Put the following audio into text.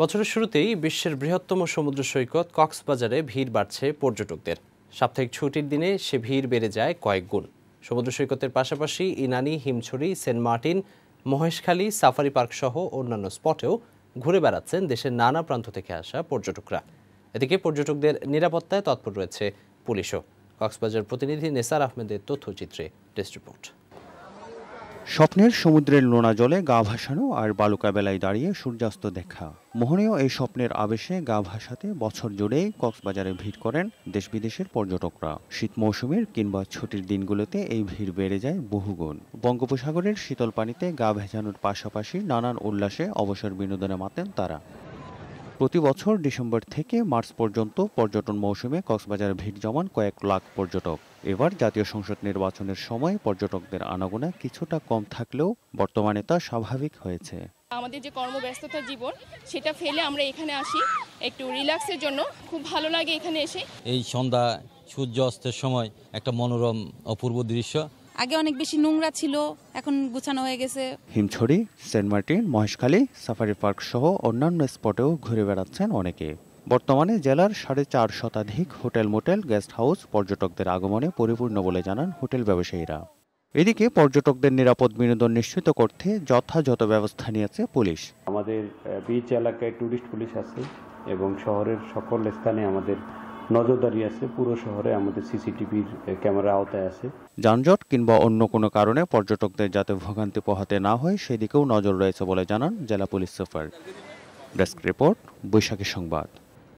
বছরের শুরুতেই বিশ্বের বৃহত্তম সমুদ্র সৈকত কক্সবাজারে ভিড় বাড়ছে পর্যটকদের। সাপ্তাহিক ছুটির দিনে সে ভিড় বেড়ে যায় কয়েক গুণ। সমুদ্র সৈকতের পাশাপাশি Inani, Himchhari, Saint Martin, Maheshkhali, safari park সহ অন্যান্য স্পটেও ঘুরে বেড়াচ্ছেন দেশের নানা প্রান্ত থেকে আসা পর্যটকরা। এদিকে পর্যটকদের নিরাপত্তায় তৎপর রয়েছে পুলিশও। কক্সবাজার প্রতিনিধি নেসার আহমেদের তথ্যচিত্রে ডেস্ক রিপোর্ট। স্বপ্নের সমুদ্রের নোনা জলে গা ভাসানো আর বালুকা বেলায় দাঁড়িয়ে সূর্যাস্ত দেখা, মোহনীয় এই স্বপ্নের আবেশে গা ভাসাতে বছর জুড়েই কক্সবাজারে ভিড় করেন দেশ বিদেশের পর্যটকরা। শীত মৌসুমের কিংবা ছুটির দিনগুলোতে এই ভিড় বেড়ে যায় বহুগুণ। বঙ্গোপসাগরের শীতল পানিতে গা ভেজানোর পাশাপাশি নানান উল্লাসে অবসর বিনোদনে মাতেন তারা। প্রতি বছর ডিসেম্বর থেকে মার্চ পর্যন্ত পর্যটন মৌসুমে কক্সবাজারে ভিড় জমান কয়েক লাখ পর্যটক। এবার জাতীয় সংসদ নির্বাচনের সময় পর্যটকদের আনাগোনা কিছুটা কম থাকলেও বর্তমানে তা স্বাভাবিক হয়েছে। আমাদের যে কর্মব্যস্ততার জীবন সেটা ফেলে আমরা এখানে আসি একটু রিল্যাক্সের জন্য। খুব ভালো লাগে এখানে এসে। এই সন্ধ্যা সূর্য অস্তের সময় একটা মনোরম অপূর্ব দৃশ্য। আগে অনেক বেশি নোংরা ছিল, এখন গুছানো হয়ে গেছে। Himchhari, Saint Martin, Maheshkhali, safari park সহ অন্যান্য স্পটেও ঘুরে বেড়াচ্ছেন অনেকে। বর্তমানে জেলার 4.5 শতাধিক হোটেল, মোটেল, গেস্ট হাউস পর্যটকদের আগমনে পরিপূর্ণ বলে জানান হোটেল ব্যবসায়ীরা। এদিকে পর্যটকদের নিরাপদ বিনোদন নিশ্চিত করতে যথাযথ ব্যবস্থা নিয়েছে পুলিশ। আমাদের বিচ এলাকায় টুরিস্ট পুলিশ আছে এবং শহরের সকল স্থানে আমাদের নজরদারি আছে। পুরো শহরে আমাদের সিসিটিভির ক্যামেরা আওতায় আছে। যানজট কিংবা অন্য কোনো কারণে পর্যটকদের যাতে ভোগান্তি পোহাতে না হয় সেদিকেও নজর রয়েছে বলে জানান জেলা পুলিশ সুপার। ডেস্ক রিপোর্ট, বৈশাখী সংবাদ।